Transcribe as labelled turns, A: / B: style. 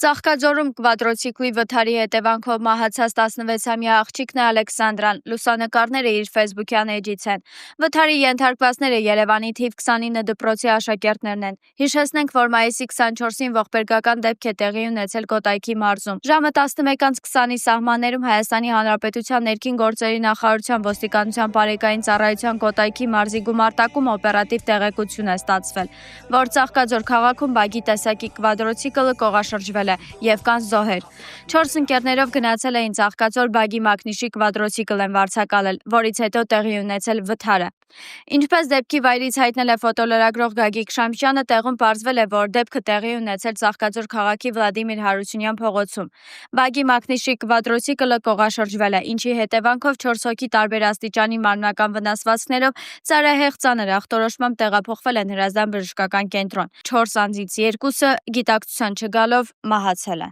A: Ծաղկաձորում կվադրոցիկլի վթարի հետևանքով մահացած 16-ամյա աղջիկն է Ալեքսանդրան, լուսանկարները իր ֆեյսբուքյան էջից են։ Վթարի ենթարկվածները Երևանի թիվ 29 դպրոցի աշակերտներն են։ Հիշեցնենք, որ մայիսի 24-ին ողբերգական դեպք է տեղի ունեցել Կոտայքի մարզում։ Ժամը 11:20-ի սահմաններում Հայաստանի Հանրապետության ներքին գործերի նախարարության ոստիկանության բարեկային ծառայության Կոտայքի մարզի գումարտակում օպերատիվ տեղեկություն է ստացվել, որ Ծաղկաձոր քաղաքում բագի տեսակի կվադրոցիկլը կողաշրջվել և կան զոհեր։ 4 ընկերներով գնացել էին Ծաղկաձոր, բագի մակնիշի կվադրոցիկլ են վարձակալել, որից հետո տեղի ունեցել վթարը։ Ինչպես դեպքի վայրից հայտնել է ֆոտոլրագրող Գագիկ Շամշյանը, տեղում պարզվել է, որ դեպքը տեղի ունեցել Ծաղկաձոր քաղաքի Վլադիմիր Հարությունյան փողոցում։ Բագի մակնիշի կվադրոցիկլը կողաշրջվել է, ինչի հետևանքով 4 հոգի տարբեր աստիճանի մարմնական վնասվածքներով ծայրահեղ ծանր ախտորոշմամբ տեղափոխվել են Հրազդան բժշկական կենտրոն։ 4 անձից 2-ը գիտակցության չգալով մահացել է։